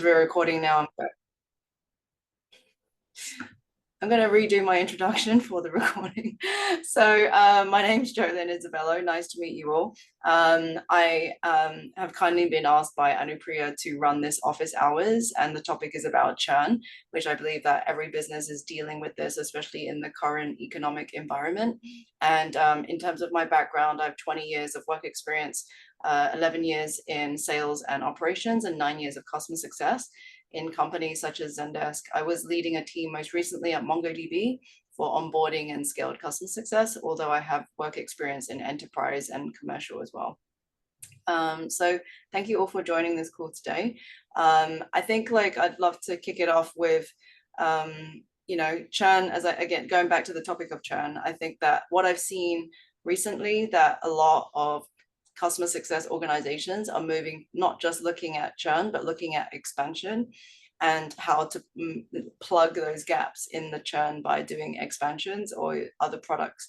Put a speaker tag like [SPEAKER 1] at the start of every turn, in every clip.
[SPEAKER 1] We're recording now. I'm going to redo my introduction for the recording. So my name's Jolyn Isabelo. Nice to meet you all. I have kindly been asked by Anupriya to run this office hours, and the topic is about churn, which I believe that every business is dealing with this, especially in the current economic environment. And in terms of my background, I have 20 years of work experience, 11 years in sales and operations, and 9 years of customer success in companies such as Zendesk. I was leading a team most recently at MongoDB for onboarding and scaled customer success, although I have work experience in enterprise and commercial as well. So thank you all for joining this call today. I think I'd love to kick it off with, churn, again, going back to the topic of churn. I think that what I've seen recently, that a lot of customer success organizations are moving, not just looking at churn, but looking at expansion and how to plug those gaps in the churn by doing expansions or other products,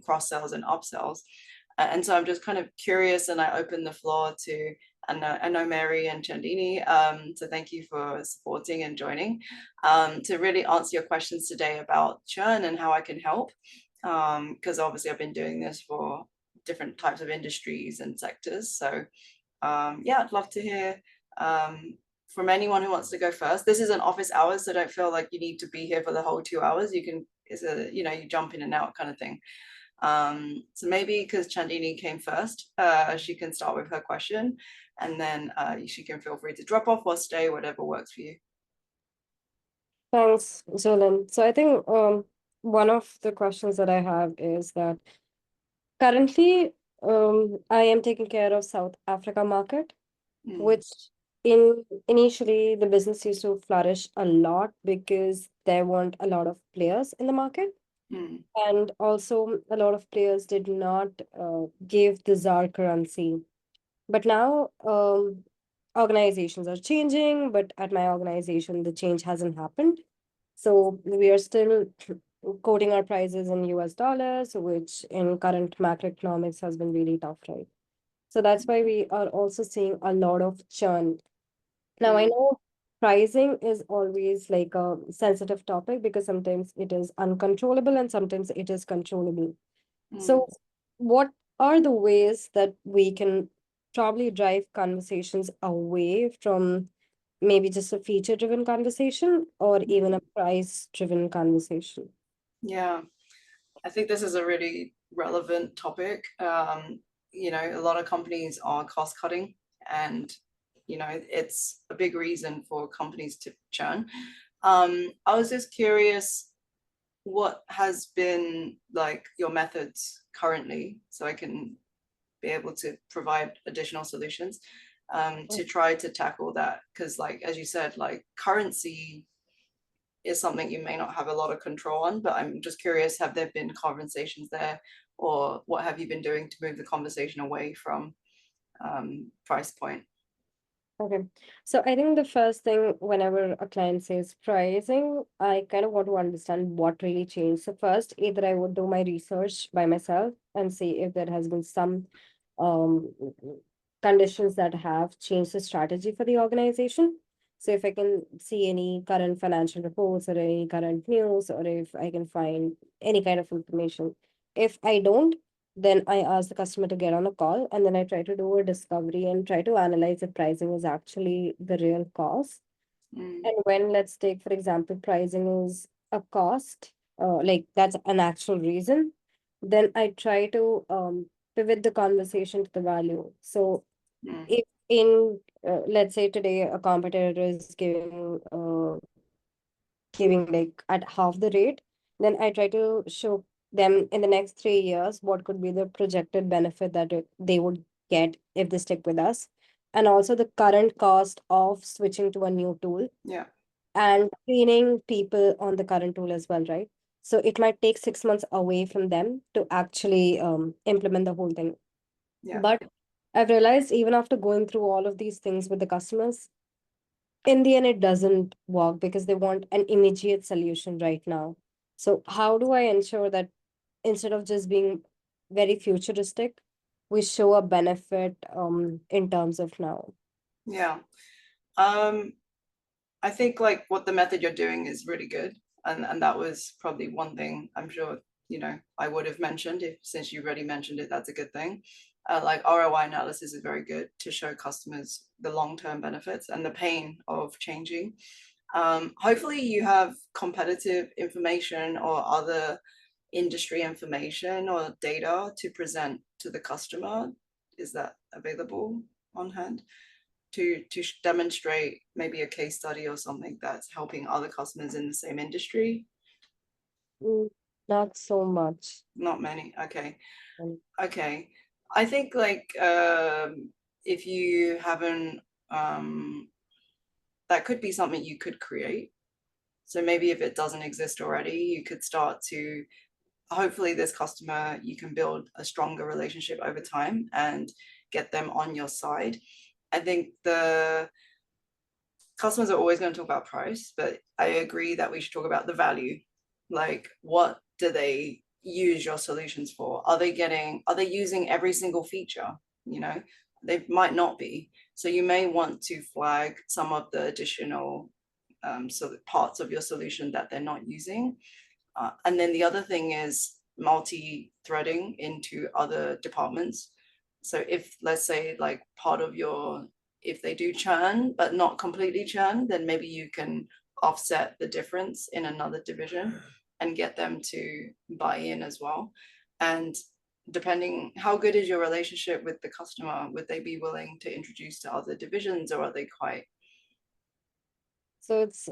[SPEAKER 1] cross sells and upsells. And so I'm just kind of curious, and I open the floor to, I know Mary and Chandini, so thank you for supporting and joining, to really answer your questions today about churn and how I can help, because obviously I've been doing this for different types of industries and sectors. So yeah, I'd love to hear from anyone who wants to go first. This is an office hours, so don't feel like you need to be here for the whole 2 hours. You can, you jump in and out kind of thing. So maybe because Chandini came first, she can start with her question, and then she can feel free to drop off or stay, whatever works for you.
[SPEAKER 2] Thanks, Jolyn. So I think one of the questions that I have is that currently I am taking care of South Africa market, which initially the business used to flourish a lot because there weren't a lot of players in the market. And also a lot of players did not give the ZAR currency. But now organizations are changing, but at my organization, the change hasn't happened. So we are still quoting our prices in US dollars, which in current macroeconomics has been really tough, right? So that's why we are also seeing a lot of churn. Now, I know pricing is always like a sensitive topic because sometimes it is uncontrollable and sometimes it is controllable. So what are the ways that we can probably drive conversations away from maybe just a feature-driven conversation or even a price-driven conversation?
[SPEAKER 1] Yeah, I think this is a really relevant topic. A lot of companies are cost cutting, and it's a big reason for companies to churn. I was just curious, what has been like your methods currently, so I can be able to provide additional solutions to try to tackle that, because as you said, currency is something you may not have a lot of control on, but I'm just curious, have there been conversations there, or what have you been doing to move the conversation away from price point?
[SPEAKER 2] Okay, so I think the first thing whenever a client says pricing, I kind of want to understand what really changed. So first, either I would do my research by myself and see if there has been some um, conditions that have changed the strategy for the organization. So if I can see any current financial reports or any current news, or if I can find any kind of information. If I don't, then I ask the customer to get on a call, and then I try to do a discovery and try to analyze if pricing is actually the real cost. And when, let's take, for example, pricing is a cost, like that's an actual reason, then I try to pivot the conversation to the value. So if in, let's say today a competitor is giving like at half the rate, then I try to show them in the next 3 years what could be the projected benefit that they would get if they stick with us, and also the current cost of switching to a new tool.
[SPEAKER 1] Yeah.
[SPEAKER 2] And training people on the current tool as well, right? So it might take 6 months away from them to actually implement the whole thing.
[SPEAKER 1] Yeah.
[SPEAKER 2] But I've realized even after going through all of these things with the customers, in the end, it doesn't work because they want an immediate solution right now. So how do I ensure that instead of just being very futuristic, we show a benefit in terms of now?
[SPEAKER 1] Yeah. I think like what the method you're doing is really good. And that was probably one thing I'm sure, you know, I would have mentioned since you already mentioned it, that's a good thing. Like ROI analysis is very good to show customers the long-term benefits and the pain of changing. Hopefully you have competitive information or other industry information or data to present to the customer. Is that available on hand to demonstrate maybe a case study or something that's helping other customers in the same industry?
[SPEAKER 2] Not so much.
[SPEAKER 1] Not many. Okay.
[SPEAKER 2] Mm.
[SPEAKER 1] Okay. I think like if you haven't, that could be something you could create. So maybe if it doesn't exist already, you could start to, hopefully this customer, you can build a stronger relationship over time and get them on your side. I think the customers are always going to talk about price, but I agree that we should talk about the value. Like, what do they use your solutions for? Are they using every single feature? You know, they might not be. So you may want to flag some of the additional parts of your solution that they're not using. And then the other thing is multi-threading into other departments. So if, let's say, like part of your, if they do churn, but not completely churn, then maybe you can offset the difference in another division and get them to buy in as well. And depending how good is your relationship with the customer, would they be willing to introduce to other divisions, or are they quite?
[SPEAKER 2] So it's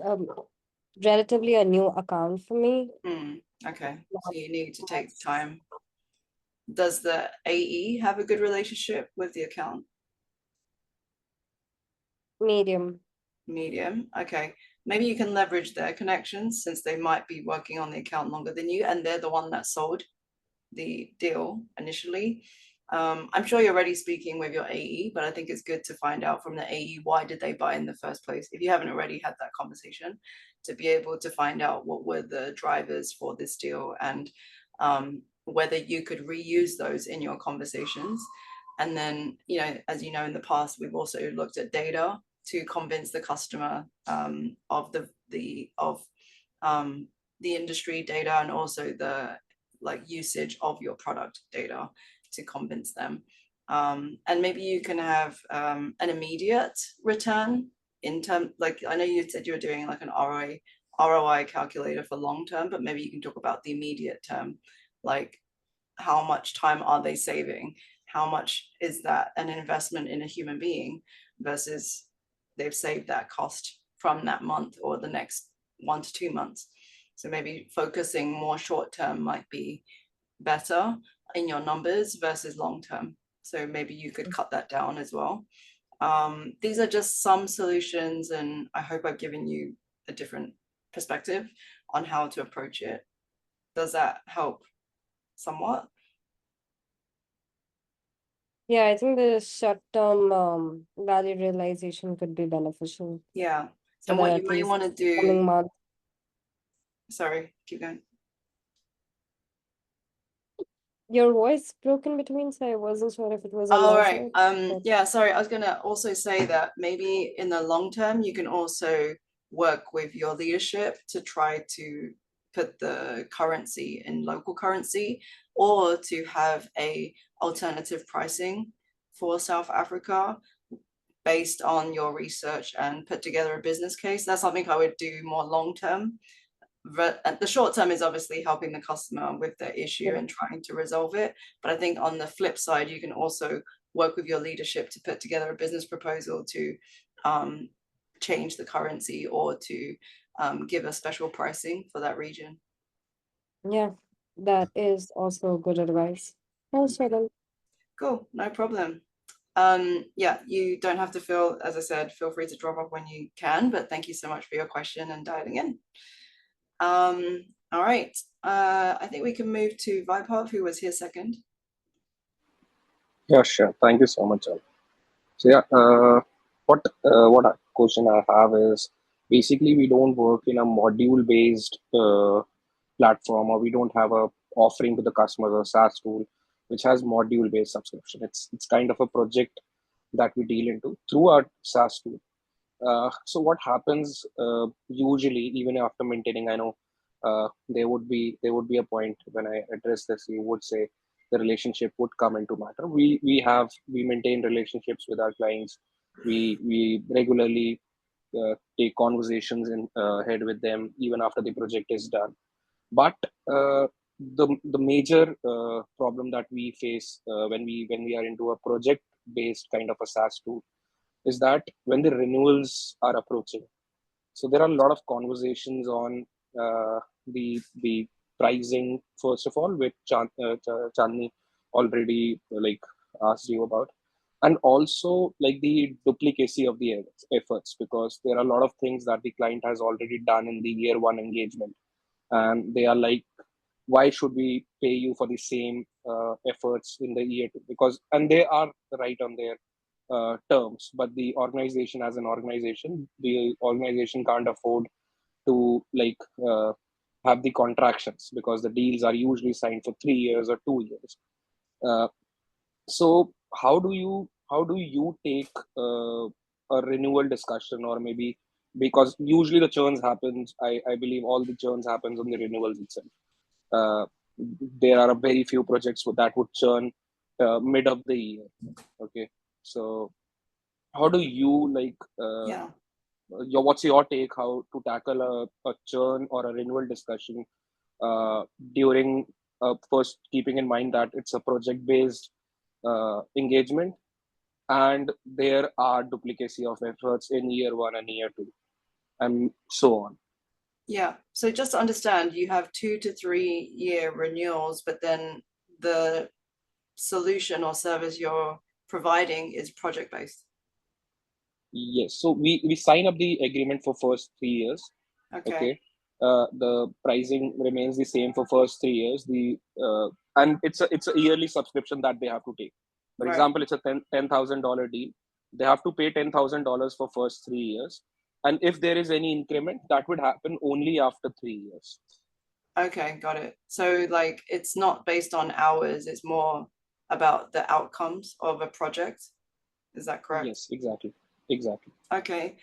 [SPEAKER 2] relatively a new account for me.
[SPEAKER 1] Okay, so you need to take time. Does the AE have a good relationship with the account?
[SPEAKER 2] Medium.
[SPEAKER 1] Medium. Okay, maybe you can leverage their connections since they might be working on the account longer than you and they're the one that sold the deal initially. I'm sure you're already speaking with your AE, but I think it's good to find out from the AE, why did they buy in the first place? If you haven't already had that conversation, to be able to find out what were the drivers for this deal and whether you could reuse those in your conversations. And then, you know, as you know, in the past, we've also looked at data to convince the customer of the industry data and also the like usage of your product data to convince them. And maybe you can have an immediate return in term, like I know you said you were doing like an ROI calculator for long term, but maybe you can talk about the immediate term, like how much time are they saving? How much is that an investment in a human being versus they've saved that cost from that month or the next 1 to 2 months. So maybe focusing more short term might be better in your numbers versus long term. So maybe you could cut that down as well. These are just some solutions, and I hope I've given you a different perspective on how to approach it. Does that help somewhat?
[SPEAKER 2] Yeah, I think the short-term value realization could be beneficial.
[SPEAKER 1] Yeah.
[SPEAKER 2] So
[SPEAKER 1] and
[SPEAKER 2] that
[SPEAKER 1] what
[SPEAKER 2] at
[SPEAKER 1] you may
[SPEAKER 2] least
[SPEAKER 1] want to do,
[SPEAKER 2] coming month.
[SPEAKER 1] Sorry, keep going.
[SPEAKER 2] Your voice broke in between, so I wasn't sure if it was on
[SPEAKER 1] All
[SPEAKER 2] my
[SPEAKER 1] right.
[SPEAKER 2] side. But
[SPEAKER 1] Yeah, sorry. I was gonna also say that maybe in the long term, you can also work with your leadership to try to put the currency in local currency, or to have a alternative pricing for South Africa based on your research and put together a business case. That's something I would do more long term. The short term is obviously helping the customer with their issue
[SPEAKER 2] yeah.
[SPEAKER 1] and trying to resolve it. But I think on the flip side, you can also work with your leadership to put together a business proposal to change the currency or to give a special pricing for that region.
[SPEAKER 2] Yeah, that is also good advice. Also, then.
[SPEAKER 1] Cool, no problem. Yeah, you don't have to feel, as I said, feel free to drop off when you can, but thank you so much for your question and dialing in. All right, I think we can move to Vaibhav, who was here second.
[SPEAKER 3] Yeah, sure. Thank you so much. So yeah, what a question I have is basically we don't work in a module based platform, or we don't have a offering to the customers or SaaS tool which has module based subscription. It's kind of a project that we deal into through our SaaS tool. So what happens usually, even after maintaining, I know there would be a point when I address this. You would say the relationship would come into matter. We maintain relationships with our clients. We regularly take conversations in head with them even after the project is done. But the major problem that we face when we are into a project based kind of a SaaS tool is that when the renewals are approaching, so there are a lot of conversations on the pricing first of all, which Chandni already like asked you about, and also like the duplicacy of the efforts, because there are a lot of things that the client has already done in the year one engagement, and they are like, why should we pay you for the same efforts in the year two? Because and they are right on their terms, but the organization as an organization, the organization can't afford to like have the contractions, because the deals are usually signed for 3 years or 2 years. Uh, so how do you take a renewal discussion, or maybe because usually the churns happens, I believe all the churns happens on the renewals itself. Uh, there are a very few projects that would churn mid of the year. Okay, so how do you like
[SPEAKER 1] Yeah.
[SPEAKER 3] what's your take how to tackle a churn or a renewal discussion during first keeping in mind that it's a project based engagement and there are duplicacy of efforts in year one and year two and so on.
[SPEAKER 1] Yeah. So just to understand, you have 2 to 3 year renewals, but then the solution or service you're providing is project based.
[SPEAKER 3] Yes, so we sign up the agreement for first 3 years. Okay. The pricing remains the same for first 3 years. The and it's a yearly subscription that they have to take. For
[SPEAKER 1] Right.
[SPEAKER 3] example, it's a $10,000 deal. They have to pay $10,000 for first 3 years, and if there is any increment, that would happen only after 3 years.
[SPEAKER 1] Okay, got it. So like it's not based on hours, it's more about the outcomes of a project. Is that correct?
[SPEAKER 3] Yes, exactly. Exactly.
[SPEAKER 1] Okay.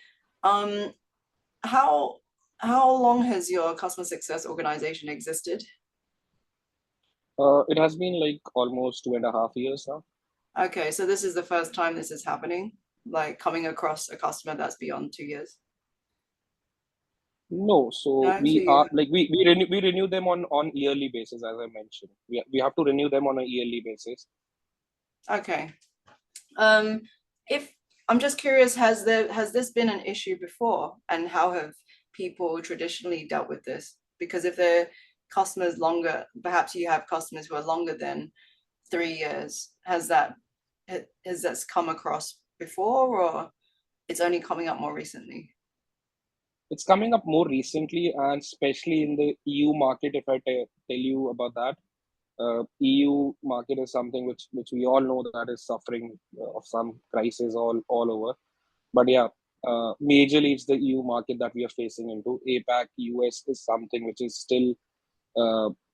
[SPEAKER 1] How long has your customer success organization existed?
[SPEAKER 3] It has been like almost 2.5 years now.
[SPEAKER 1] Okay, so this is the first time this is happening, like coming across a customer that's beyond 2 years?
[SPEAKER 3] No, so
[SPEAKER 1] No, so
[SPEAKER 3] we
[SPEAKER 1] you
[SPEAKER 3] are like we renew them on yearly basis, as I mentioned. We have to renew them on a yearly basis.
[SPEAKER 1] okay. If I'm just curious, has this been an issue before, and how have people traditionally dealt with this? Because if they're customers longer, perhaps you have customers who are longer than 3 years. Has that come across before, or it's only coming up more recently?
[SPEAKER 3] It's coming up more recently, and especially in the EU market. If I tell you about that, EU market is something which we all know that is suffering of some crisis all over. But yeah, majorly it's the EU market that we are facing into. APAC, US is something which is still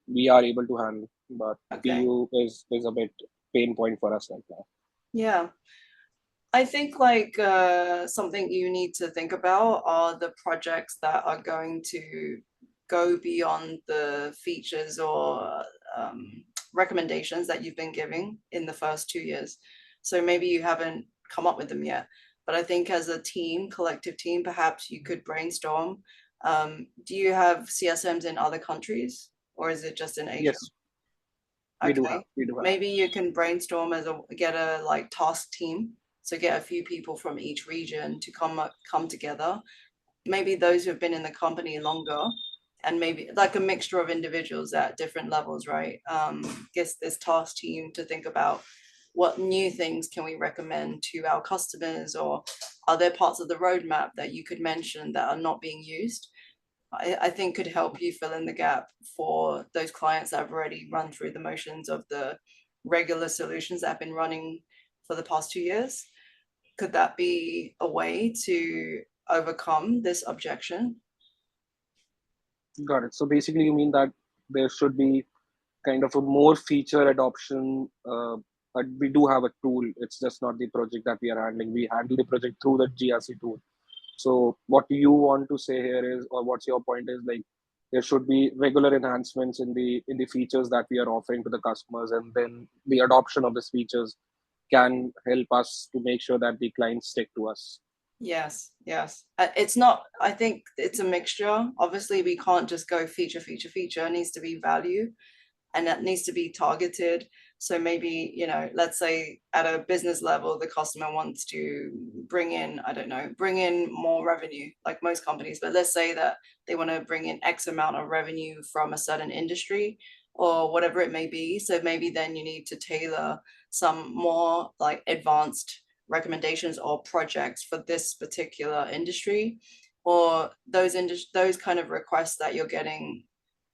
[SPEAKER 3] we are able to handle, but
[SPEAKER 1] Okay.
[SPEAKER 3] EU is a bit pain point for us right now.
[SPEAKER 1] Yeah. I think like something you need to think about are the projects that are going to go beyond the features or recommendations that you've been giving in the first 2 years. So maybe you haven't come up with them yet, but I think as a team, collective team, perhaps you could brainstorm. Do you have CSMs in other countries, or is it just in Asia?
[SPEAKER 3] Yes, we do have.
[SPEAKER 1] Maybe you can brainstorm get a like task team. So get a few people from each region to come together. Maybe those who have been in the company longer, and maybe like a mixture of individuals at different levels, right? Gets this task team to think about what new things can we recommend to our customers, or are there parts of the roadmap that you could mention that are not being used? I think could help you fill in the gap for those clients that have already run through the motions of the regular solutions that have been running for the past 2 years. Could that be a way to overcome this objection?
[SPEAKER 3] Got it. So basically, you mean that there should be kind of a more feature adoption. But we do have a tool. It's just not the project that we are handling. We handle the project through the GRC tool. So what you want to say here is, or what's your point is, like, there should be regular enhancements in the features that we are offering to the customers, and then the adoption of these features can help us to make sure that the clients stick to us.
[SPEAKER 1] Yes, yes. It's not, I think it's a mixture. Obviously, we can't just go feature, feature, feature. It needs to be value, and that needs to be targeted. So maybe, you know, let's say at a business level, the customer wants to bring in, I don't know, bring in more revenue, like most companies. But let's say that they want to bring in X amount of revenue from a certain industry or whatever it may be. So maybe then you need to tailor some more like advanced recommendations or projects for this particular industry, or those kind of requests that you're getting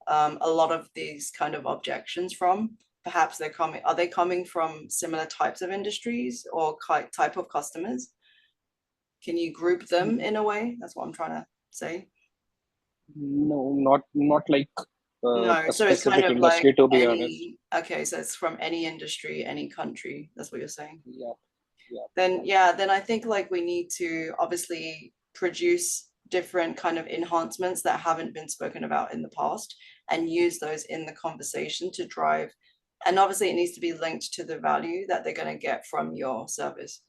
[SPEAKER 1] a lot of these kind of objections from. Perhaps are they coming from similar types of industries or type of customers? Can you group them in a way? That's what I'm trying to say.
[SPEAKER 3] No, not like
[SPEAKER 1] No,
[SPEAKER 3] a
[SPEAKER 1] so it's kind
[SPEAKER 3] specific
[SPEAKER 1] of like
[SPEAKER 3] industry, to be honest.
[SPEAKER 1] okay, so it's from any industry, any country. That's what you're saying.
[SPEAKER 3] Yeah.
[SPEAKER 1] Then I think like we need to obviously produce different kind of enhancements that haven't been spoken about in the past and use those in the conversation to drive. And obviously it needs to be linked to the value that they're going to get from your service.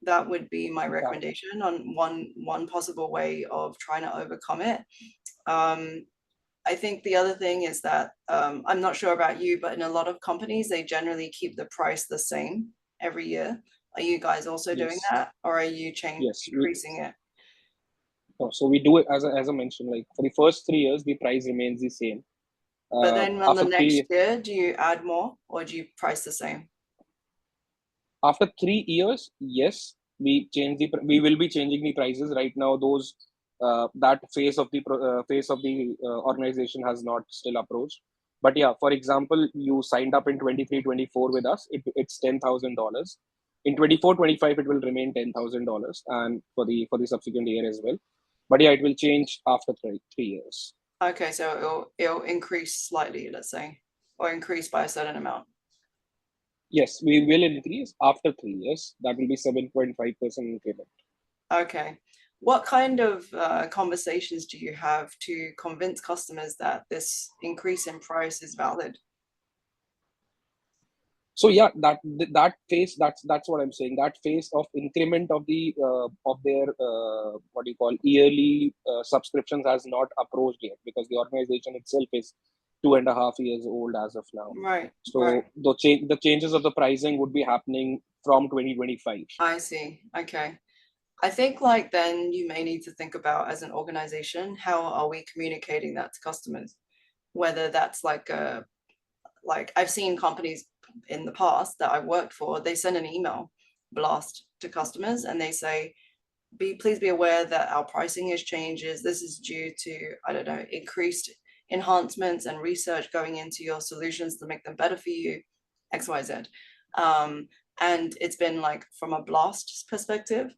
[SPEAKER 1] That would be my recommendation on one possible way of trying to overcome it. I think the other thing is that I'm not sure about you, but in a lot of companies, they generally keep the price the same every year. Are you guys also doing that, or are you increasing it?
[SPEAKER 3] So we do it as I mentioned, like for the first 3 years, the price remains the same.
[SPEAKER 1] But then on the next year, do you add more or do you price the same?
[SPEAKER 3] After 3 years, yes, we will be changing the prices. Right now, those that phase of the organization has not still approached. But yeah, for example, you signed up in 23-24 with us. It's $10,000. In 24-25, it will remain $10,000, and for the subsequent year as well. But yeah, it will change after 3 years.
[SPEAKER 1] Okay, so it'll increase slightly, let's say, or increase by a certain amount.
[SPEAKER 3] Yes, we will increase after 3 years. That will be 7.5% increment.
[SPEAKER 1] Okay. What kind of conversations do you have to convince customers that this increase in price is valid?
[SPEAKER 3] So yeah, that phase, that's what I'm saying. That phase of increment of the of their what do you call yearly subscriptions has not approached yet, because the organization itself is 2.5 years old as of now.
[SPEAKER 1] Right.
[SPEAKER 3] So
[SPEAKER 1] right.
[SPEAKER 3] the changes of the pricing would be happening from 2025.
[SPEAKER 1] I see. Okay. I think like then you may need to think about, as an organization, how are we communicating that to customers? Whether that's like I've seen companies in the past that I've worked for, they send an email blast to customers and they say, please be aware that our pricing is changes. This is due to, I don't know, increased enhancements and research going into your solutions to make them better for you, XYZ. And it's been like from a blast perspective.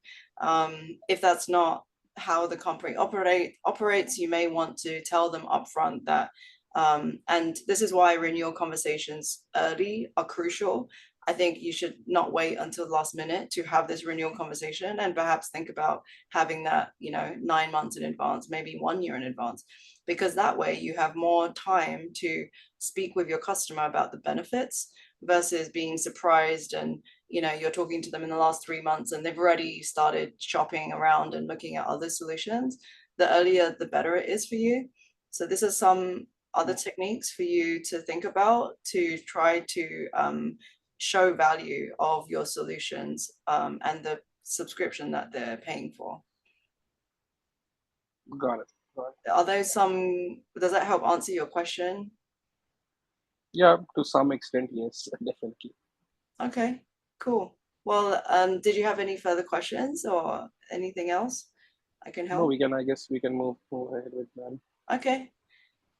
[SPEAKER 1] If that's not how the company operates, you may want to tell them upfront that, and this is why renewal conversations early are crucial. I think you should not wait until the last minute to have this renewal conversation, and perhaps think about having that, 9 months in advance, maybe 1 year in advance, because that way you have more time to speak with your customer about the benefits versus being surprised and you're talking to them in the last 3 months and they've already started shopping around and looking at other solutions. The earlier the better it is for you. So this is some other techniques for you to think about to try to show value of your solutions and the subscription that they're paying for.
[SPEAKER 3] Got it.
[SPEAKER 1] Are those does that help answer your question?
[SPEAKER 3] Yeah, to some extent, yes, definitely.
[SPEAKER 1] Okay, cool. Well, did you have any further questions or anything else I can help?
[SPEAKER 3] No, I guess we can move ahead with that.
[SPEAKER 1] Okay.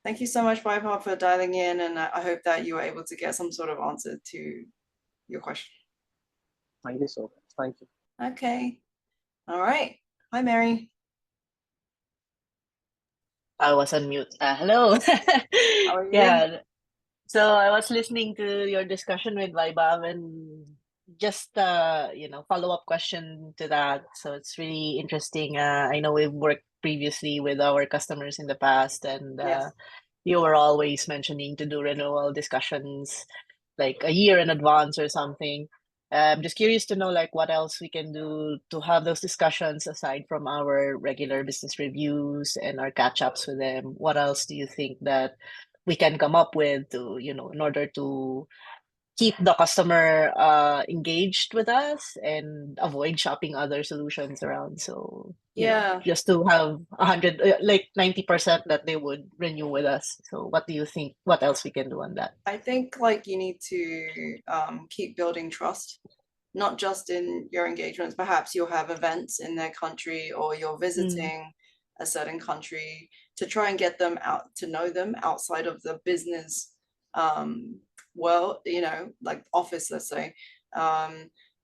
[SPEAKER 1] Thank you so much, Vaibhav, for dialing in, and I hope that you were able to get some sort of answer to your question.
[SPEAKER 3] Thank you so much. Thank you.
[SPEAKER 1] Okay. All right. Hi, Mary.
[SPEAKER 4] I was on mute. Hello.
[SPEAKER 1] How are you?
[SPEAKER 4] Yeah. So I was listening to your discussion with Vaibhav, and just follow-up question to that. So it's really interesting. I know we've worked previously with our customers in the past, and
[SPEAKER 1] Yes.
[SPEAKER 4] you were always mentioning to do renewal discussions like a year in advance or something. I'm just curious to know like what else we can do to have those discussions aside from our regular business reviews and our catch-ups with them. What else do you think that we can come up with to, in order to keep the customer engaged with us and avoid shopping other solutions around? So,
[SPEAKER 1] Yeah.
[SPEAKER 4] just to have 100, like 90% that they would renew with us. So what do you think? What else we can do on that?
[SPEAKER 1] I think like you need to keep building trust, not just in your engagements. Perhaps you'll have events in their country or you're visiting a certain country to try and get them out to know them outside of the business world, like office, let's say.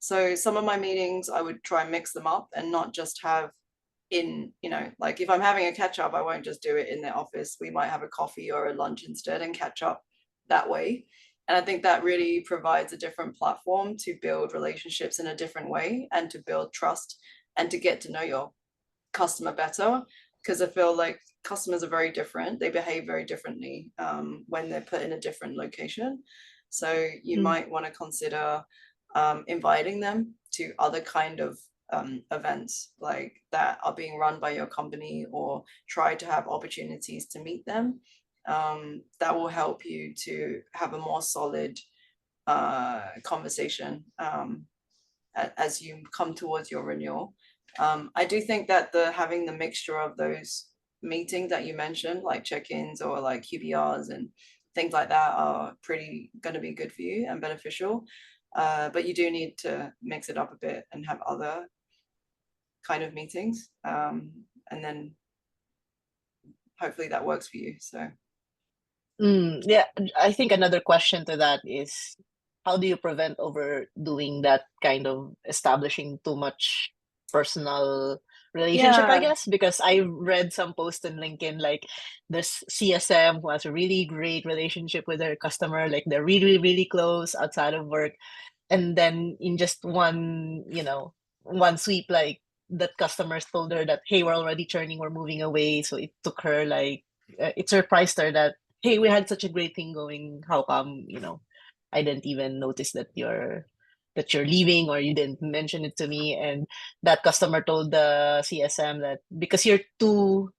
[SPEAKER 1] So some of my meetings, I would try and mix them up and not just have like if I'm having a catch up, I won't just do it in the office. We might have a coffee or a lunch instead and catch up that way. And I think that really provides a different platform to build relationships in a different way and to build trust and to get to know your customer better. Because I feel like customers are very different. They behave very differently when they're put in a different location. So you might want to consider inviting them to other kind of events like that are being run by your company, or try to have opportunities to meet them. That will help you to have a more solid conversation as you come towards your renewal. I do think that having the mixture of those meetings that you mentioned, like check-ins or like QBRs and things like that, are pretty going to be good for you and beneficial. But you do need to mix it up a bit and have other kind of meetings, and then hopefully that works for you. So
[SPEAKER 4] yeah, I think another question to that is, how do you prevent overdoing that kind of establishing too much personal relationship, I guess? Because I read some post in LinkedIn, like this CSM who has a really great relationship with their customer, like they're really, really close outside of work. And then in just one sweep, like that customers told her that, hey, we're already churning, we're moving away. So it took her like, it surprised her that, hey, we had such a great thing going. How come, I didn't even notice that you're leaving, or you didn't mention it to me? And that customer told the CSM that because you're too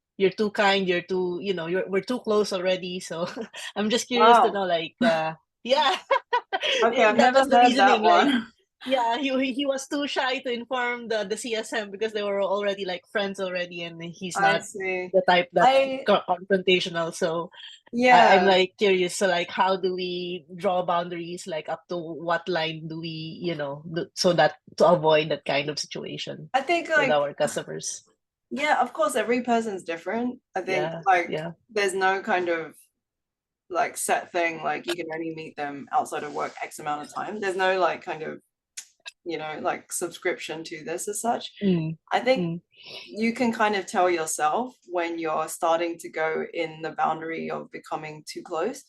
[SPEAKER 4] kind, you're too, we're too close already. So I'm just curious to know, like, yeah.
[SPEAKER 1] Okay, I've
[SPEAKER 4] that
[SPEAKER 1] never
[SPEAKER 4] was the
[SPEAKER 1] heard that
[SPEAKER 4] reasoning. Like,
[SPEAKER 1] one.
[SPEAKER 4] yeah, he was too shy to inform the CSM because they were already like friends already, and he's
[SPEAKER 1] I
[SPEAKER 4] not
[SPEAKER 1] see.
[SPEAKER 4] the type that's confrontational. So I'm like curious. So like, how do we draw boundaries? Like, up to what line do we, so that to avoid that kind of situation?
[SPEAKER 1] I think
[SPEAKER 4] with
[SPEAKER 1] like
[SPEAKER 4] our customers.
[SPEAKER 1] Yeah, of course, every person's different. I think there's no kind of like set thing, like you can only meet them outside of work X amount of time. There's no like kind of, like subscription to this as such. I think you can kind of tell yourself when you're starting to go in the boundary of becoming too close.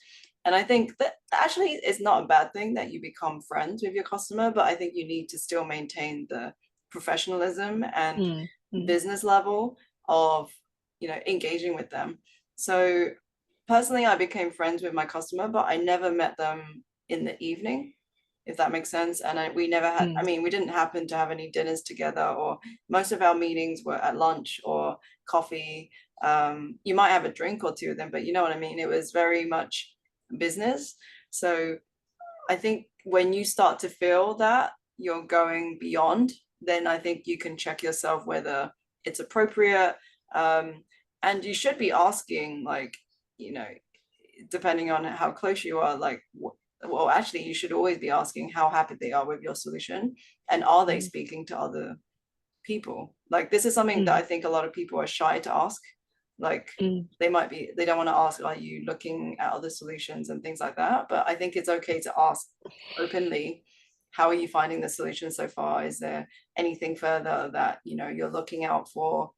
[SPEAKER 1] And I think that actually it's not a bad thing that you become friends with your customer, but I think you need to still maintain the professionalism and business level of, engaging with them. So personally, I became friends with my customer, but I never met them in the evening, if that makes sense. And we never had, we didn't happen to have any dinners together, or most of our meetings were at lunch or coffee. You might have a drink or two of them, but you know what I mean? It was very much business. So I think when you start to feel that you're going beyond, then I think you can check yourself whether it's appropriate. And you should be asking, like, depending on how close you are, like, well, actually, you should always be asking how happy they are with your solution, and are they speaking to other people? Like, this is something that I think a lot of people are shy to ask. Like, they don't want to ask, are you looking at other solutions and things like that? But I think it's okay to ask openly, how are you finding the solution so far? Is there anything further that, you're looking out for?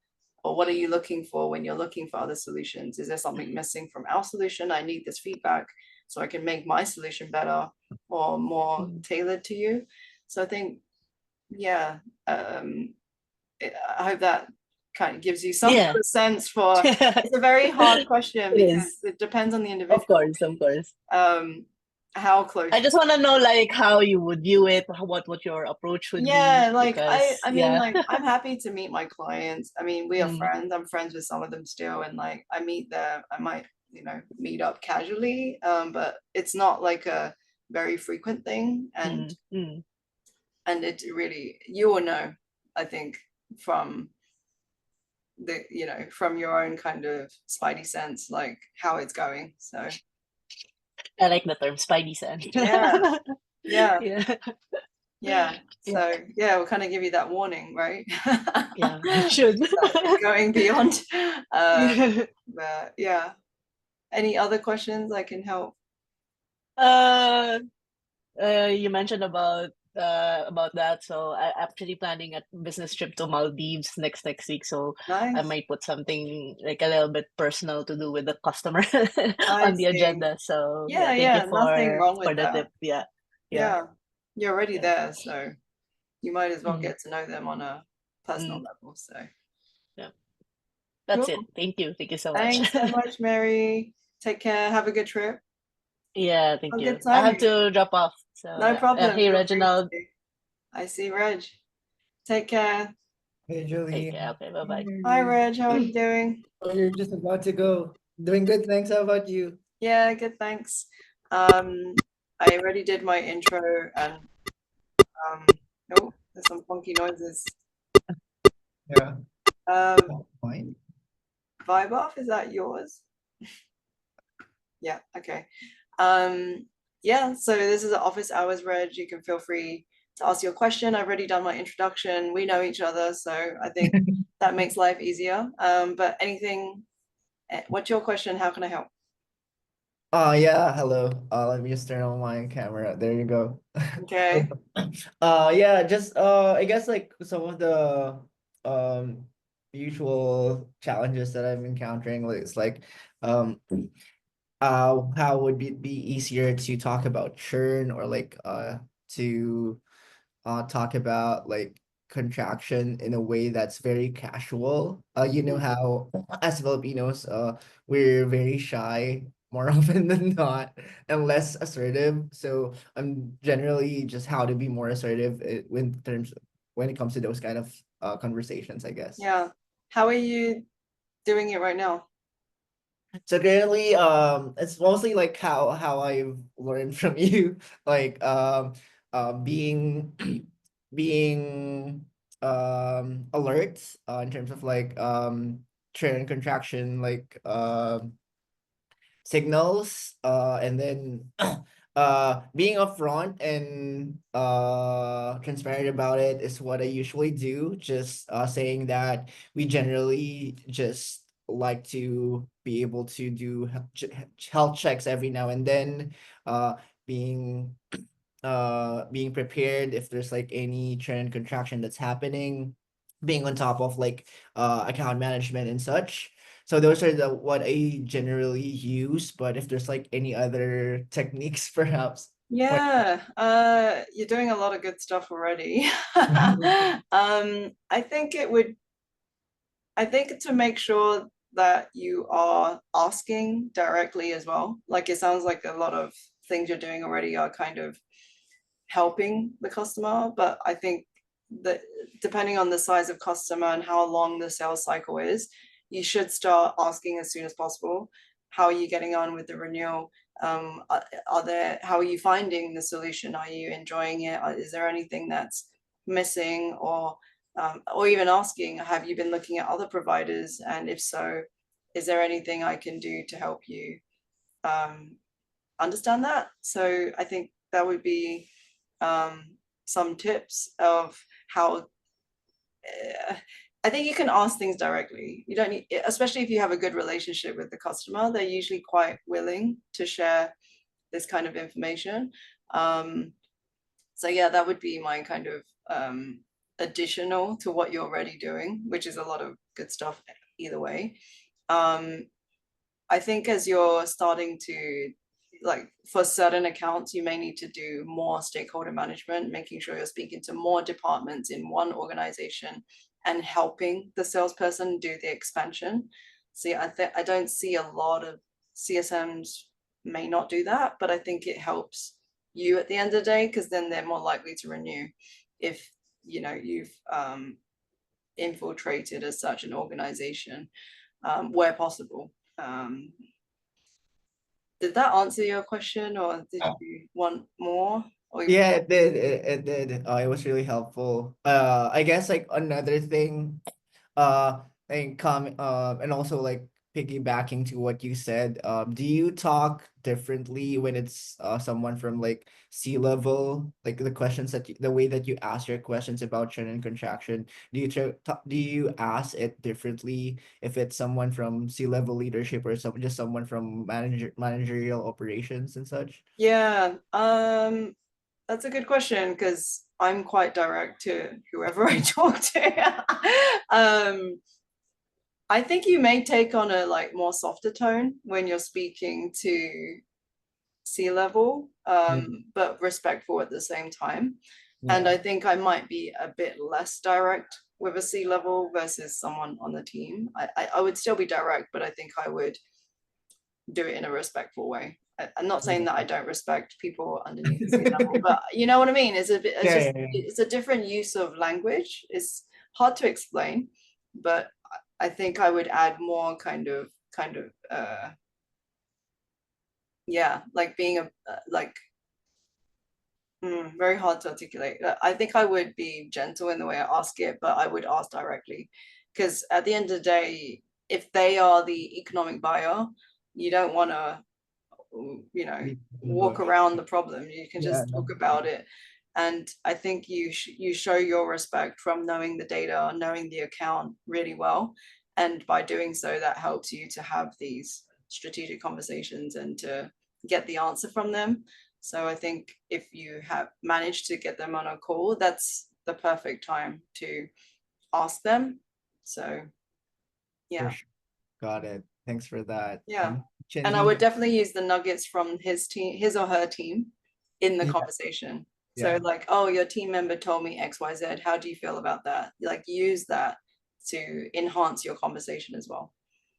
[SPEAKER 1] Or what are you looking for when you're looking for other solutions? Is there something missing from our solution? I need this feedback so I can make my solution better or more tailored to you. So I think, yeah, I hope that kind of gives you some
[SPEAKER 4] Yeah.
[SPEAKER 1] sense for, it's a very hard question
[SPEAKER 4] It
[SPEAKER 1] because
[SPEAKER 4] is.
[SPEAKER 1] it depends on the individual.
[SPEAKER 4] Of course.
[SPEAKER 1] How close.
[SPEAKER 4] I just want to know like how you would view it, what your approach would
[SPEAKER 1] Yeah,
[SPEAKER 4] be.
[SPEAKER 1] like
[SPEAKER 4] Because,
[SPEAKER 1] I mean, like I'm happy to meet my clients. I mean, we are
[SPEAKER 4] Mm.
[SPEAKER 1] friends. I'm friends with some of them still, and like I meet them. I might, you know, meet up casually, but it's not like a very frequent thing. And and it really, you will know, I think, from the, you know, from your own kind of spidey sense, like how it's going. So
[SPEAKER 4] I like the term spidey sense.
[SPEAKER 1] yeah, yeah,
[SPEAKER 4] Yeah.
[SPEAKER 1] yeah. So yeah, we'll kind of give you that warning, right?
[SPEAKER 4] Yeah, it should.
[SPEAKER 1] Going beyond.
[SPEAKER 4] Yeah.
[SPEAKER 1] But yeah, any other questions I can help?
[SPEAKER 4] You mentioned about that. So I'm actually planning a business trip to Maldives next week. So I
[SPEAKER 1] Nice.
[SPEAKER 4] might put something like a little bit personal to do with the customer
[SPEAKER 1] I
[SPEAKER 4] on the
[SPEAKER 1] see.
[SPEAKER 4] agenda. So
[SPEAKER 1] Yeah,
[SPEAKER 4] thank
[SPEAKER 1] yeah,
[SPEAKER 4] you
[SPEAKER 1] nothing wrong with
[SPEAKER 4] for the
[SPEAKER 1] that.
[SPEAKER 4] tip. Yeah.
[SPEAKER 1] Yeah, you're already
[SPEAKER 4] Yeah.
[SPEAKER 1] there, so you might as well
[SPEAKER 4] Mm.
[SPEAKER 1] get to know them on a personal level. So
[SPEAKER 4] Yeah. That's
[SPEAKER 1] cool.
[SPEAKER 4] it. Thank you. Thank you so much.
[SPEAKER 1] Thanks so much, Mary. Take care. Have a good trip.
[SPEAKER 4] Yeah, thank
[SPEAKER 1] Have a
[SPEAKER 4] you.
[SPEAKER 1] good
[SPEAKER 4] I
[SPEAKER 1] time.
[SPEAKER 4] have to drop off. So
[SPEAKER 1] No problem.
[SPEAKER 4] hey,
[SPEAKER 1] Feel free
[SPEAKER 4] Reginald.
[SPEAKER 1] to. I see Reg. Take care.
[SPEAKER 5] Hey,
[SPEAKER 4] Take
[SPEAKER 5] Julie.
[SPEAKER 4] care. Okay, bye-bye.
[SPEAKER 1] Hi, Reg. How are you doing?
[SPEAKER 5] Oh, you're just about to go. Doing good, thanks. How about you?
[SPEAKER 1] Yeah, good, thanks. I already did my intro and oh, there's some funky noises.
[SPEAKER 5] Yeah. Fine.
[SPEAKER 1] Vibe off, is that yours? Yeah, okay. Yeah, so this is office hours, Reg. You can feel free to ask your question. I've already done my introduction. We know each other, so I think that makes life easier. But anything, what's your question? How can I help?
[SPEAKER 5] Yeah, hello. Let me just turn on my camera. There you go.
[SPEAKER 1] Okay.
[SPEAKER 5] Yeah, just I guess like some of the usual challenges that I'm encountering, like it's like how would it be easier to talk about churn or like to talk about like contraction in a way that's very casual. You know how as Filipinos, we're very shy more often than not and less assertive. So I'm generally just how to be more assertive when it comes to those kind of conversations, I guess.
[SPEAKER 1] Yeah. How are you doing it right now?
[SPEAKER 5] So currently, it's mostly like how I've learned from you, like being being alert in terms of like churn contraction, like signals, and then being upfront and transparent about it is what I usually do. Just saying that we generally just like to be able to do health checks every now and then, being being prepared if there's like any trend contraction that's happening, being on top of like account management and such. So those are the what I generally use, but if there's like any other techniques perhaps.
[SPEAKER 1] Yeah, you're doing a lot of good stuff already. I think to make sure that you are asking directly as well. Like it sounds like a lot of things you're doing already are kind of helping the customer, but I think that depending on the size of customer and how long the sales cycle is, you should start asking as soon as possible. How are you getting on with the renewal? How are you finding the solution? Are you enjoying it? Is there anything that's missing? Or even asking, have you been looking at other providers? And if so, is there anything I can do to help you understand that? So I think that would be some tips of how I think you can ask things directly. You don't need, especially if you have a good relationship with the customer, they're usually quite willing to share this kind of information. So yeah, that would be my kind of additional to what you're already doing, which is a lot of good stuff either way. I think as you're starting to like for certain accounts, you may need to do more stakeholder management, making sure you're speaking to more departments in one organization and helping the salesperson do the expansion. See, I don't see a lot of CSMs may not do that, but I think it helps you at the end of the day, because then they're more likely to renew if you've infiltrated as such an organization where possible. Did that answer your question, or did you want more?
[SPEAKER 5] Yeah, it did. It did. It was really helpful. I guess like another thing, and and also like piggybacking to what you said, do you talk differently when it's someone from like C-level, like the questions the way that you ask your questions about churn and contraction, do you ask it differently if it's someone from C-level leadership or just someone from managerial operations and such?
[SPEAKER 1] Yeah, that's a good question, because I'm quite direct to whoever I talk to. I think you may take on a like more softer tone when you're speaking to C-level, but respectful at the same time. And I think I might be a bit less direct with a C-level versus someone on the team. I would still be direct, but I think I would do it in a respectful way. I'm not saying that I don't respect people underneath the C-level, but you know what I mean? It's a different use of language. It's hard to explain, but I think I would add more kind of yeah, like being very hard to articulate. I think I would be gentle in the way I ask it, but I would ask directly, because at the end of the day, if they are the economic buyer, you don't want to walk around the problem. You can just talk about it. And I think you show your respect from knowing the data, knowing the account really well, and by doing so, that helps you to have these strategic conversations and to get the answer from them. So I think if you have managed to get them on a call, that's the perfect time to ask them. So yeah.
[SPEAKER 5] Sure. Got it. Thanks for that.
[SPEAKER 1] Yeah. And I would definitely use the nuggets from his or her team in the conversation. So like, oh, your team member told me XYZ. How do you feel about that? Like, use that to enhance your conversation as well.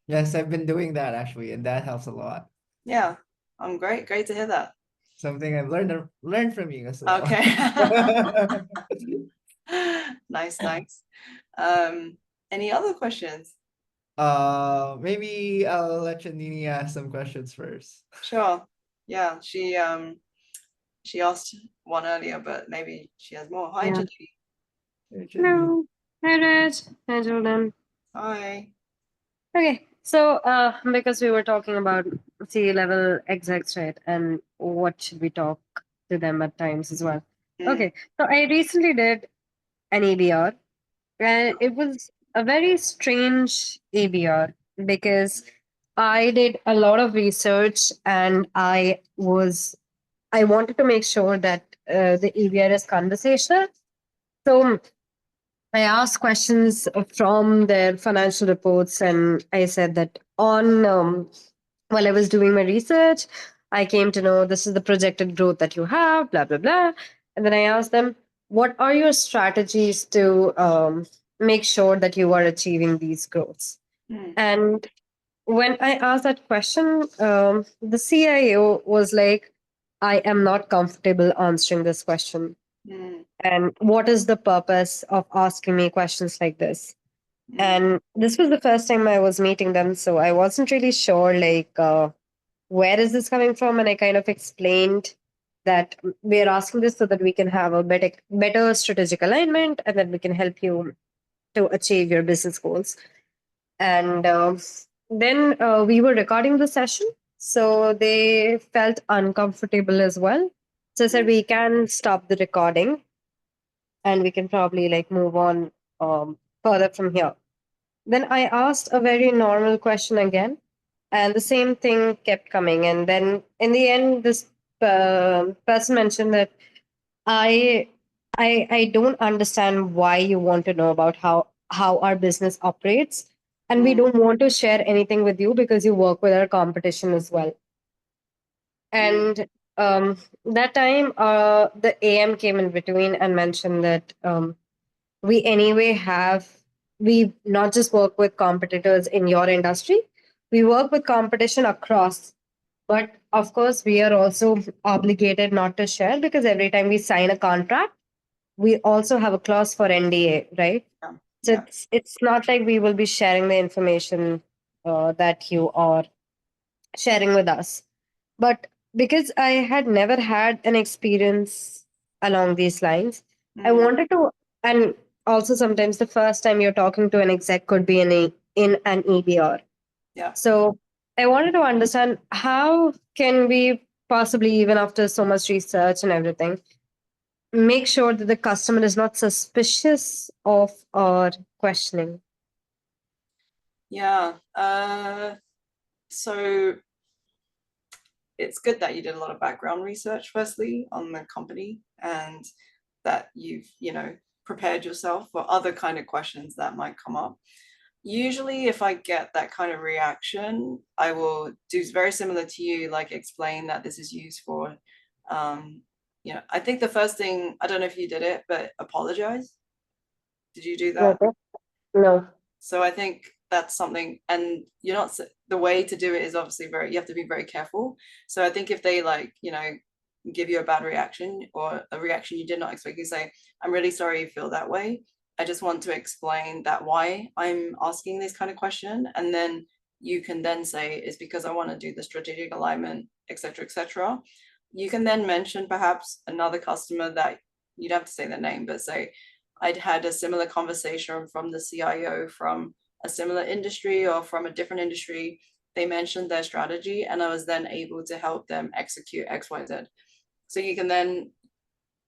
[SPEAKER 5] Yes, I've been doing that actually, and that helps a lot.
[SPEAKER 1] Yeah, I'm great to hear that.
[SPEAKER 5] Something I've learned from you as well.
[SPEAKER 1] Okay. Nice. Any other questions?
[SPEAKER 5] Maybe I'll let Chandini ask some questions first.
[SPEAKER 1] Sure. Yeah, she asked one earlier, but maybe she has more. Hi, Chandini.
[SPEAKER 2] Hello. Hi, Raj. Hi, Jolyn.
[SPEAKER 1] Hi.
[SPEAKER 2] Okay, so because we were talking about C-level execs, right, and what should we talk to them at times as well. Okay, so I recently did an ABR, and it was a very strange ABR because I did a lot of research and I wanted to make sure that the ABR is conversational. So I asked questions from their financial reports, and I said that while I was doing my research, I came to know this is the projected growth that you have, blah, blah, blah. And then I asked them, what are your strategies to make sure that you are achieving these growths? And when I asked that question, the CIO was like, I am not comfortable answering this question. And what is the purpose of asking me questions like this? And this was the first time I was meeting them, so I wasn't really sure, like, where is this coming from? And I kind of explained that we're asking this so that we can have a better strategic alignment, and that we can help you to achieve your business goals. And then we were recording the session, so they felt uncomfortable as well. So I said, we can stop the recording and we can probably like move on further from here. Then I asked a very normal question again, and the same thing kept coming. And then in the end, this person mentioned that I don't understand why you want to know about how our business operates, and we don't want to share anything with you because you work with our competition as well. And that time, the AM came in between and mentioned that we anyway we not just work with competitors in your industry, we work with competition across. But of course, we are also obligated not to share because every time we sign a contract, we also have a clause for NDA, right?
[SPEAKER 1] Yeah.
[SPEAKER 2] So
[SPEAKER 1] Yeah.
[SPEAKER 2] it's not like we will be sharing the information that you are sharing with us. But because I had never had an experience along these lines, I
[SPEAKER 1] Mm,
[SPEAKER 2] wanted to, and also sometimes the first time you're talking to an exec could be in an EBR.
[SPEAKER 1] yeah.
[SPEAKER 2] So I wanted to understand how can we possibly, even after so much research and everything, make sure that the customer is not suspicious of our questioning.
[SPEAKER 1] Yeah. So it's good that you did a lot of background research, firstly, on the company, and that you've, prepared yourself for other kind of questions that might come up. Usually, if I get that kind of reaction, I will do very similar to you, like explain that this is used for, I think the first thing, I don't know if you did it, but apologize. Did you do that?
[SPEAKER 2] Okay. No.
[SPEAKER 1] So I think that's something, and you're not, the way to do it is obviously you have to be very careful. So I think if they give you a bad reaction or a reaction you did not expect, you say, I'm really sorry you feel that way. I just want to explain that why I'm asking this kind of question. And then you can then say, it's because I want to do the strategic alignment, etc., etc. You can then mention perhaps another customer that you'd have to say their name, but say, I'd had a similar conversation from the CIO from a similar industry or from a different industry. They mentioned their strategy, and I was then able to help them execute XYZ. So you can then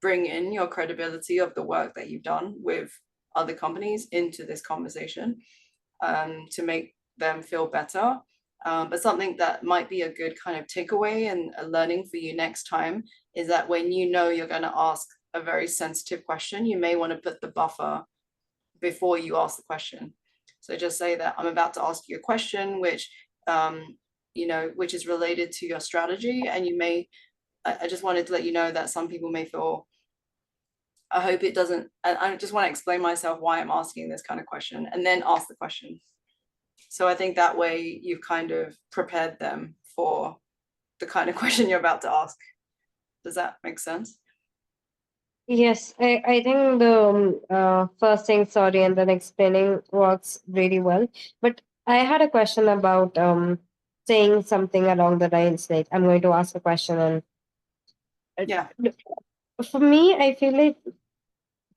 [SPEAKER 1] bring in your credibility of the work that you've done with other companies into this conversation to make them feel better. But something that might be a good kind of takeaway and a learning for you next time is that when you know you're going to ask a very sensitive question, you may want to put the buffer before you ask the question. So just say that I'm about to ask you a question, which is related to your strategy, and I just wanted to let you know that some people may feel, I hope it doesn't, I just want to explain myself why I'm asking this kind of question, and then ask the question. So I think that way you've kind of prepared them for the kind of question you're about to ask. Does that make sense?
[SPEAKER 2] Yes, I think the first saying sorry and then explaining works really well. But I had a question about saying something along the lines like, I'm going to ask a question. And
[SPEAKER 1] Yeah.
[SPEAKER 2] For me, I feel like,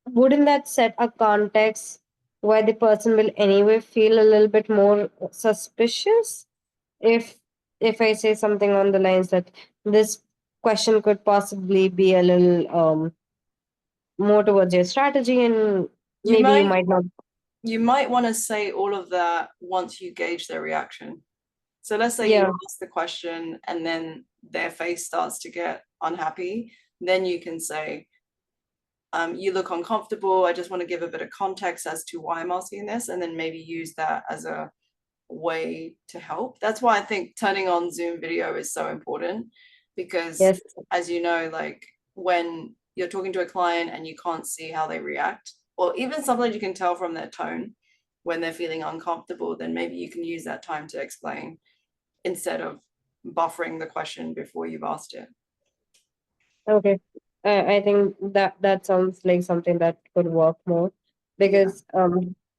[SPEAKER 2] wouldn't that set a context where the person will anyway feel a little bit more suspicious if I say something on the lines that this question could possibly be a little more towards your strategy, and
[SPEAKER 1] You
[SPEAKER 2] maybe you
[SPEAKER 1] might
[SPEAKER 2] might not.
[SPEAKER 1] you might want to say all of that once you gauge their reaction. So let's say
[SPEAKER 2] Yeah.
[SPEAKER 1] you ask the question and then their face starts to get unhappy. Then you can say, you look uncomfortable. I just want to give a bit of context as to why I'm asking this, and then maybe use that as a way to help. That's why I think turning on Zoom video is so important, because
[SPEAKER 2] Yes.
[SPEAKER 1] as you know, like when you're talking to a client and you can't see how they react, or even sometimes you can tell from their tone when they're feeling uncomfortable, then maybe you can use that time to explain instead of buffering the question before you've asked it.
[SPEAKER 2] Okay. I think that sounds like something that could work more, because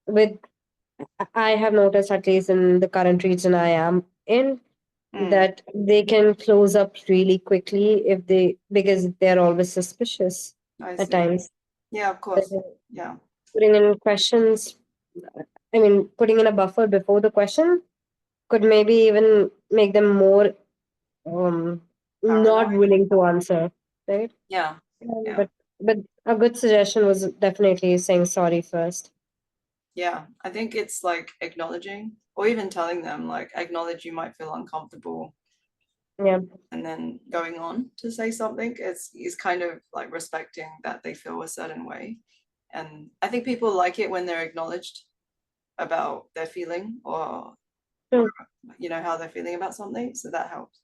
[SPEAKER 2] with I have noticed, at least in the current region I am in, that they can close up really quickly because they're always suspicious
[SPEAKER 1] I
[SPEAKER 2] at
[SPEAKER 1] see.
[SPEAKER 2] times.
[SPEAKER 1] Yeah, of course. Yeah.
[SPEAKER 2] Putting in questions, I mean, putting in a buffer before the question could maybe even make them more not
[SPEAKER 1] Paranoid.
[SPEAKER 2] willing to answer, right?
[SPEAKER 1] Yeah. Yeah.
[SPEAKER 2] But a good suggestion was definitely saying sorry first.
[SPEAKER 1] Yeah. I think it's like acknowledging, or even telling them, like, acknowledge you might feel uncomfortable.
[SPEAKER 2] Yeah.
[SPEAKER 1] And then going on to say something is kind of like respecting that they feel a certain way. And I think people like it when they're acknowledged about their feeling, or
[SPEAKER 2] Sure.
[SPEAKER 1] how they're feeling about something. So that helps.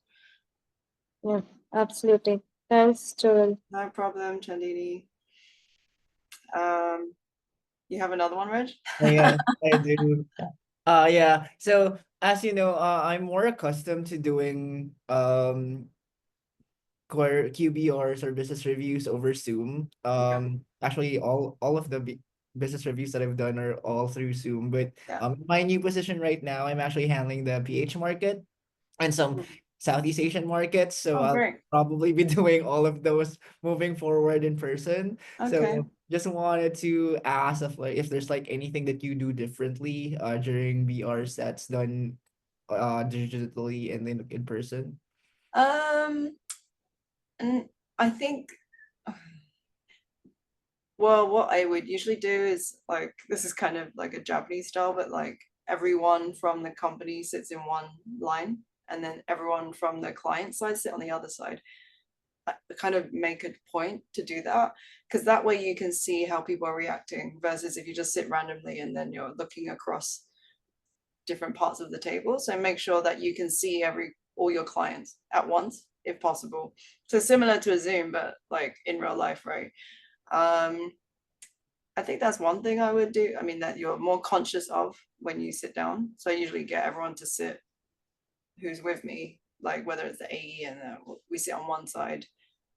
[SPEAKER 2] Yeah, absolutely. Thanks, Jolyn.
[SPEAKER 1] No problem, Chandini. You have another one, Reg?
[SPEAKER 5] Yeah, I do. Yeah. So as you know, I'm more accustomed to doing QBRs or business reviews over Zoom.
[SPEAKER 1] Yeah.
[SPEAKER 5] Actually, all of the business reviews that I've done are all through Zoom. But
[SPEAKER 1] Yeah.
[SPEAKER 5] my new position right now, I'm actually handling the PH market and some
[SPEAKER 1] Mm.
[SPEAKER 5] Southeast Asian markets. So
[SPEAKER 1] Oh,
[SPEAKER 5] I'll
[SPEAKER 1] great.
[SPEAKER 5] probably be doing all of those moving forward in person.
[SPEAKER 1] Okay.
[SPEAKER 5] So just wanted to ask if there's like anything that you do differently during BRs that's done digitally and then in person.
[SPEAKER 1] And I think, well, what I would usually do is like, this is kind of like a Japanese style, but like everyone from the company sits in one line, and then everyone from the client side sit on the other side. I kind of make a point to do that, because that way you can see how people are reacting, versus if you just sit randomly and then you're looking across different parts of the table. So make sure that you can see all your clients at once if possible. So similar to a Zoom, but like in real life, right? I think that's one thing I would do. I mean, that you're more conscious of when you sit down. So I usually get everyone to sit who's with me, like whether it's the AE and we sit on one side,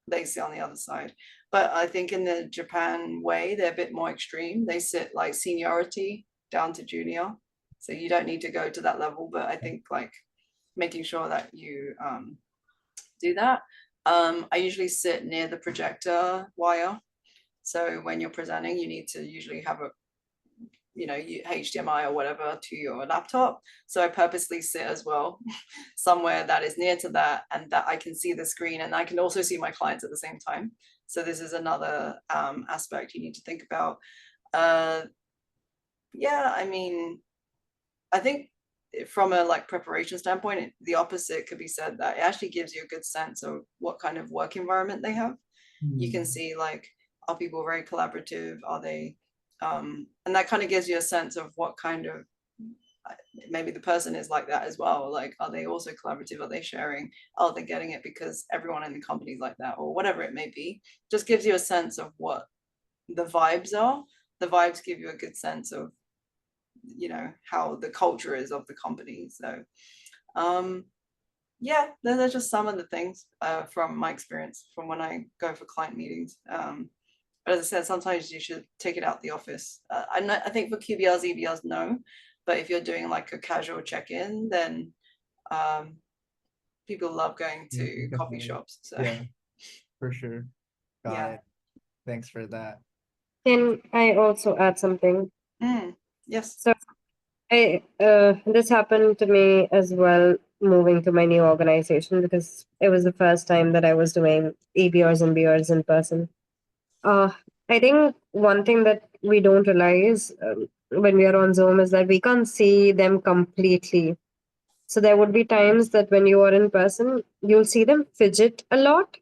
[SPEAKER 1] they sit on the other side. But I think in the Japan way, they're a bit more extreme. They sit like seniority down to junior. So you don't need to go to that level. But I think like making sure that you do that. I usually sit near the projector wire. So when you're presenting, you need to usually have a HDMI or whatever to your laptop. So I purposely sit as well somewhere that is near to that, and that I can see the screen, and I can also see my clients at the same time. So this is another aspect you need to think about. Yeah, I mean, I think from a like preparation standpoint, the opposite could be said, that it actually gives you a good sense of what kind of work environment they have. You can see like, are people very collaborative? Are they and that kind of gives you a sense of what kind of, maybe the person is like that as well. Like, are they also collaborative? Are they sharing? Are they getting it because everyone in the company is like that, or whatever it may be? Just gives you a sense of what the vibes are. The vibes give you a good sense of, how the culture is of the company. So yeah, those are just some of the things from my experience from when I go for client meetings. But as I said, sometimes you should take it out the office. I think for QBRs, EBRs, no. But if you're doing like a casual check-in, then people love going to coffee shops. So
[SPEAKER 5] Yeah, for sure. Got
[SPEAKER 1] yeah.
[SPEAKER 5] it. Thanks for that.
[SPEAKER 2] Can I also add something?
[SPEAKER 1] Yes.
[SPEAKER 2] So this happened to me as well, moving to my new organization, because it was the first time that I was doing ABRs and BRs in person. I think one thing that we don't realize when we are on Zoom is that we can't see them completely. So there would be times that when you are in person, you'll see them fidget a lot.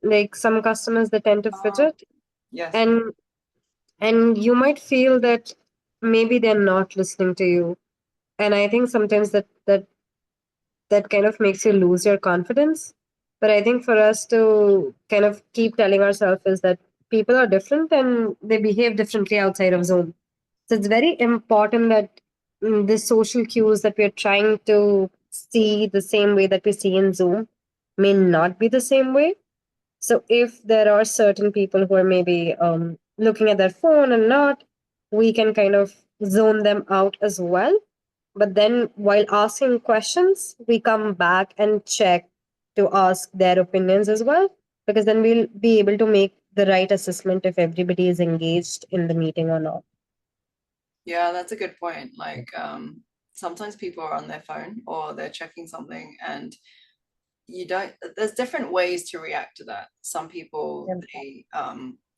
[SPEAKER 2] Like some customers, they tend to fidget,
[SPEAKER 1] Yes.
[SPEAKER 2] and you might feel that maybe they're not listening to you. And I think sometimes that kind of makes you lose your confidence. But I think for us to kind of keep telling ourselves is that people are different and they behave differently outside of Zoom. So it's very important that the social cues that we're trying to see the same way that we see in Zoom may not be the same way. So if there are certain people who are maybe looking at their phone and not, we can kind of zone them out as well. But then while asking questions, we come back and check to ask their opinions as well, because then we'll be able to make the right assessment if everybody is engaged in the meeting or not.
[SPEAKER 1] Yeah, that's a good point. Like sometimes people are on their phone or they're checking something, and there's different ways to react to that. Some people, they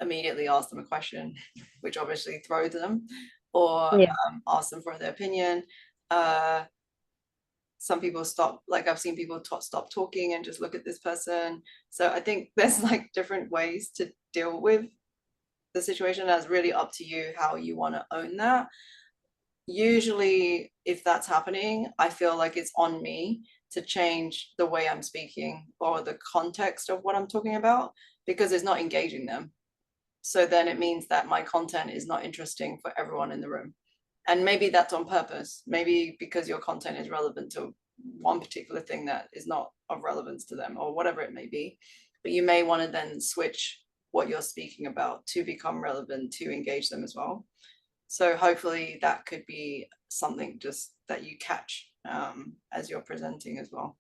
[SPEAKER 1] immediately ask them a question, which obviously throws them, or ask them for their opinion. Some people stop, like I've seen people stop talking and just look at this person. So I think there's like different ways to deal with the situation. That's really up to you how you want to own that. usually if that's happening, I feel like it's on me to change the way I'm speaking or the context of what I'm talking about, because it's not engaging them. So then it means that my content is not interesting for everyone in the room. And maybe that's on purpose, maybe because your content is relevant to one particular thing that is not of relevance to them, or whatever it may be. But you may want to then switch what you're speaking about to become relevant to engage them as well. So hopefully that could be something just that you catch as you're presenting as well.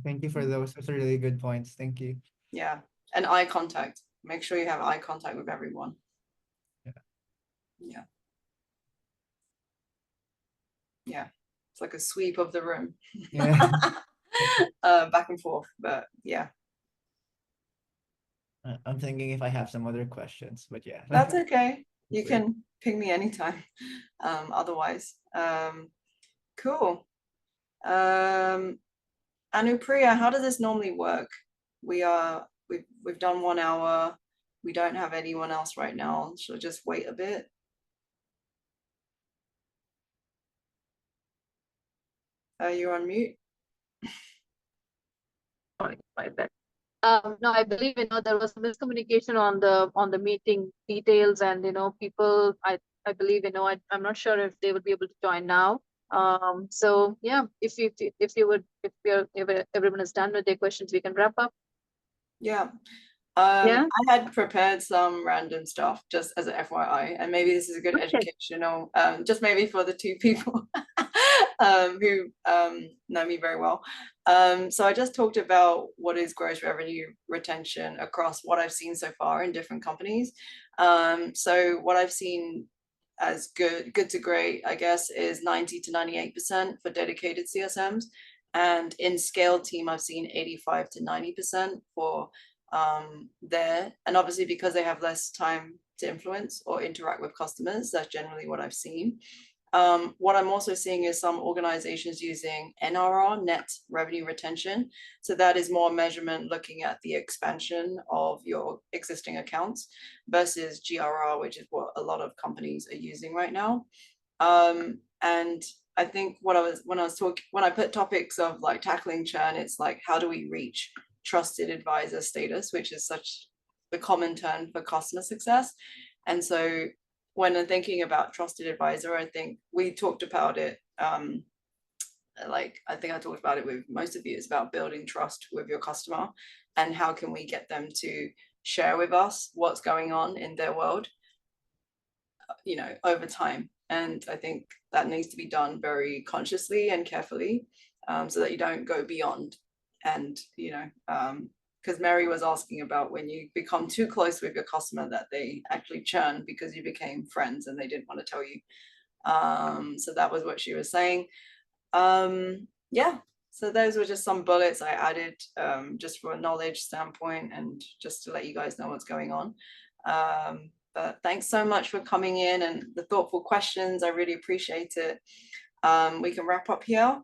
[SPEAKER 5] Thank you for those. Those are really good points. Thank you.
[SPEAKER 1] Yeah, and eye contact. Make sure you have eye contact with everyone. Yeah. Yeah. It's like a sweep of the room.
[SPEAKER 5] Yeah.
[SPEAKER 1] Back and forth, but yeah.
[SPEAKER 5] I'm thinking if I have some other questions, but yeah.
[SPEAKER 1] That's okay. You
[SPEAKER 5] Great.
[SPEAKER 1] can ping me anytime. Otherwise, cool. Anupriya, how does this normally work? We've done 1 hour. We don't have anyone else right now. Shall I just wait a bit? You're on mute.
[SPEAKER 6] My bad. No, I believe there was miscommunication on the meeting details, and people. I believe I'm not sure if they would be able to join now. So yeah, if everyone is done with their questions, we can wrap up.
[SPEAKER 1] Yeah.
[SPEAKER 6] Yeah.
[SPEAKER 1] I had prepared some random stuff just as an FYI, and maybe this is a good
[SPEAKER 6] Okay.
[SPEAKER 1] educational, just maybe for the 2 people who know me very well. So I just talked about what is gross revenue retention across what I've seen so far in different companies. So what I've seen as good to great, I guess, is 90 to 98% for dedicated CSMs. And in scale team, I've seen 85 to 90% for there. And obviously because they have less time to influence or interact with customers, that's generally what I've seen. What I'm also seeing is some organizations using NRR, net revenue retention. So that is more measurement looking at the expansion of your existing accounts versus GRR, which is what a lot of companies are using right now. And I think when I put topics of like tackling churn, it's like, how do we reach trusted advisor status, which is such the common term for customer success. And so when I'm thinking about trusted advisor, I think we talked about it. Like I think I talked about it with most of you. It's about building trust with your customer and how can we get them to share with us what's going on in their world, over time. And I think that needs to be done very consciously and carefully, so that you don't go beyond. And because Mary was asking about when you become too close with your customer that they actually churn because you became friends and they didn't want to tell you. So that was what she was saying. Yeah, so those were just some bullets I added just from a knowledge standpoint and just to let you guys know what's going on. But thanks so much for coming in and the thoughtful questions. I really appreciate it. We can wrap up here.